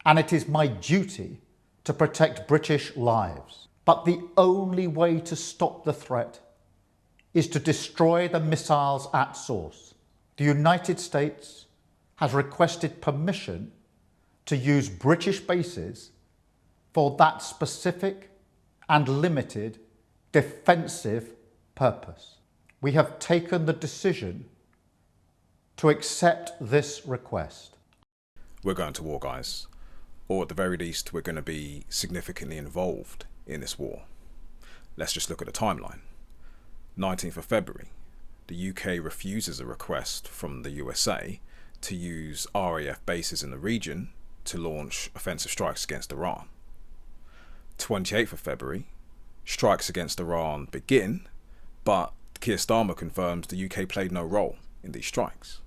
and it is my duty to protect British lives. But the only way to stop the threat is to destroy the missiles at source. The United States has requested permission to use British bases for that specific and limited defensive purpose. We have taken the decision to accept this request. We're going to war, guys. Or at the very least, we're going to be significantly involved in this war. Let's just look at the timeline. 19th of February, the UK refuses a request from the USA to use RAF bases in the region to launch offensive strikes against Iran. 28th of February, strikes against Iran begin, but Keir Starmer confirms the UK played no role in these strikes.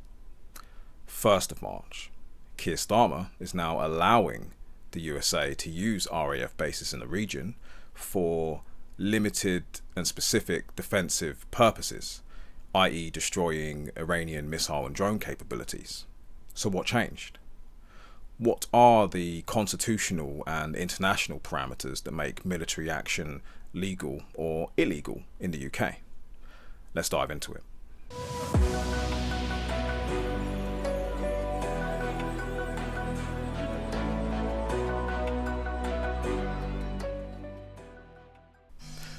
1st of March, Keir Starmer is now allowing the USA to use RAF bases in the region for limited and specific defensive purposes, i.e. destroying Iranian missile and drone capabilities. So what changed? What are the constitutional and international parameters that make military action legal or illegal in the UK? Let's dive into it.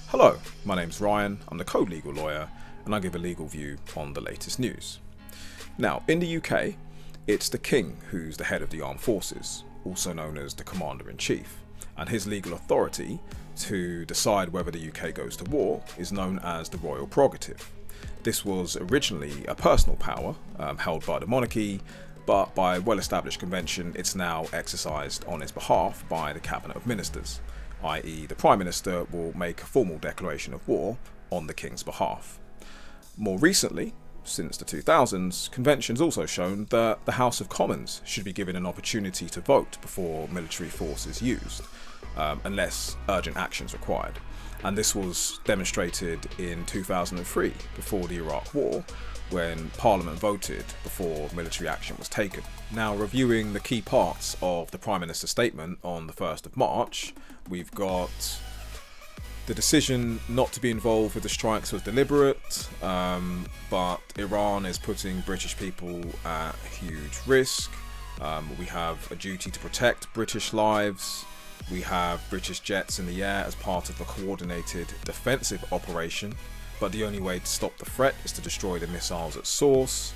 Hello, my name's Ryan, I'm the Code Legal Lawyer, and I give a legal view on the latest news. Now, in the UK, it's the King who's the head of the armed forces, also known as the Commander-in-Chief, and his legal authority to decide whether the UK goes to war is known as the royal prerogative. This was originally a personal power held by the monarchy, but by well-established convention, it's now exercised on his behalf by the Cabinet of Ministers, i.e. the Prime Minister will make a formal declaration of war on the King's behalf. More recently, since the 2000s, convention's also shown that the House of Commons should be given an opportunity to vote before military force is used, unless urgent action is required. And this was demonstrated in 2003 before the Iraq War, when Parliament voted before military action was taken. Now, reviewing the key parts of the Prime Minister's statement on the 1st of March, we've got the decision not to be involved with the strikes was deliberate, but Iran is putting British people at huge risk. We have a duty to protect British lives. We have British jets in the air as part of a coordinated defensive operation, but the only way to stop the threat is to destroy the missiles at source.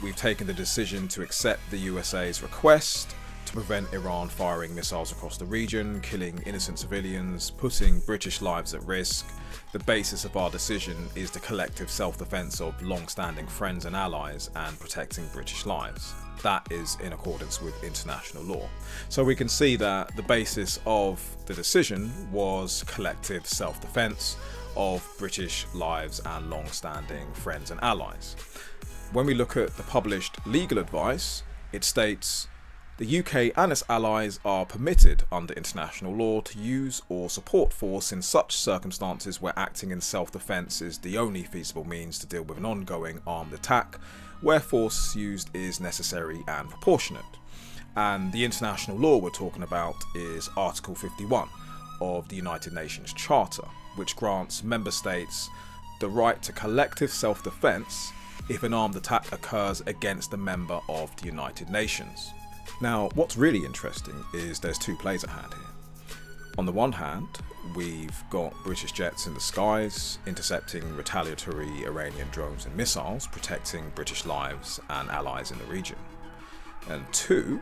We've taken the decision to accept the USA's request to prevent Iran firing missiles across the region, killing innocent civilians, putting British lives at risk. The basis of our decision is the collective self-defense of long-standing friends and allies and protecting British lives. That is in accordance with international law. So we can see that the basis of the decision was collective self-defense of British lives and long-standing friends and allies. When we look at the published legal advice, it states the UK and its allies are permitted under international law to use or support force in such circumstances where acting in self-defense is the only feasible means to deal with an ongoing armed attack, where force used is necessary and proportionate. And the international law we're talking about is Article 51 of the United Nations Charter, which grants member states the right to collective self-defense if an armed attack occurs against a member of the United Nations. Now, what's really interesting is there's two plays at hand here. On the one hand, we've got British jets in the skies intercepting retaliatory Iranian drones and missiles, protecting British lives and allies in the region. And two,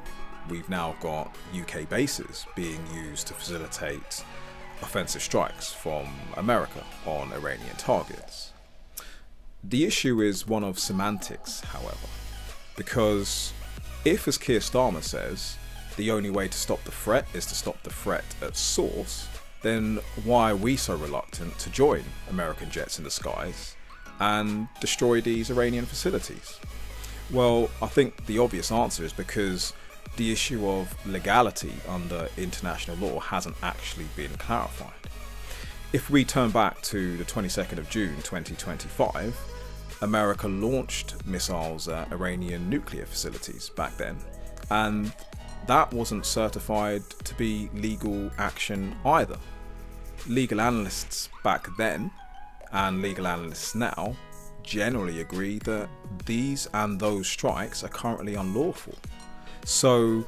we've now got UK bases being used to facilitate offensive strikes from America on Iranian targets. The issue is one of semantics, however, because if, as Keir Starmer says, the only way to stop the threat is to stop the threat at source, then why are we so reluctant to join American jets in the skies and destroy these Iranian facilities? Well, I think the obvious answer is because the issue of legality under international law hasn't actually been clarified. If we turn back to the 22nd of June 2025, America launched missiles at Iranian nuclear facilities back then, and that wasn't certified to be legal action either. Legal analysts back then and legal analysts now generally agree that these and those strikes are currently unlawful. So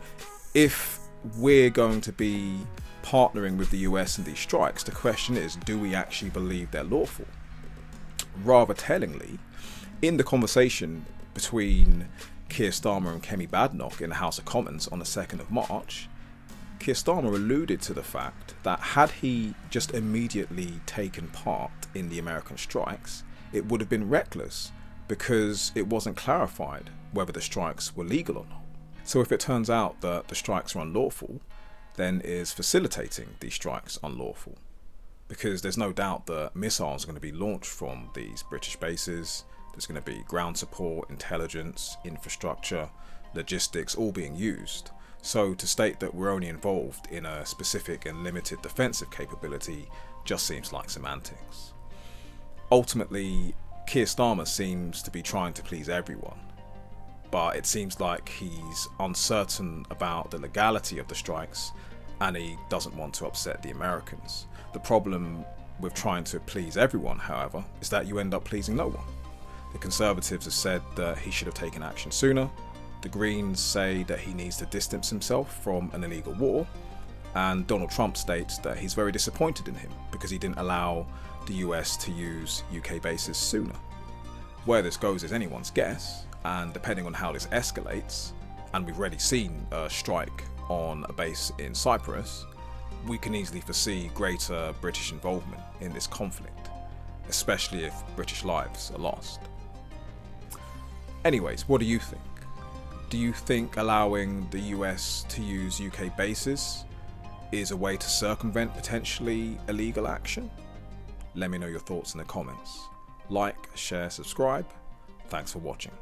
if we're going to be partnering with the US in these strikes, the question is, do we actually believe they're lawful? Rather tellingly, in the conversation between Keir Starmer and Kemi Badenoch in the House of Commons on the 2nd of March, Keir Starmer alluded to the fact that had he just immediately taken part in the American strikes, it would have been reckless because it wasn't clarified whether the strikes were legal or not. So if it turns out that the strikes are unlawful, then is facilitating these strikes unlawful? Because there's no doubt that missiles are going to be launched from these British bases. There's going to be ground support, intelligence, infrastructure, logistics, all being used. So to state that we're only involved in a specific and limited defensive capability just seems like semantics. Ultimately, Keir Starmer seems to be trying to please everyone, but it seems like he's uncertain about the legality of the strikes and he doesn't want to upset the Americans. The problem with trying to please everyone, however, is that you end up pleasing no one. The Conservatives have said that he should have taken action sooner. The Greens say that he needs to distance himself from an illegal war. And Donald Trump states that he's very disappointed in him because he didn't allow the US to use UK bases sooner. Where this goes is anyone's guess, and depending on how this escalates, and we've already seen a strike on a base in Cyprus, we can easily foresee greater British involvement in this conflict, especially if British lives are lost. Anyways, what do you think? Do you think allowing the US to use UK bases is a way to circumvent potentially illegal action? Let me know your thoughts in the comments. Like, share, subscribe. Thanks for watching.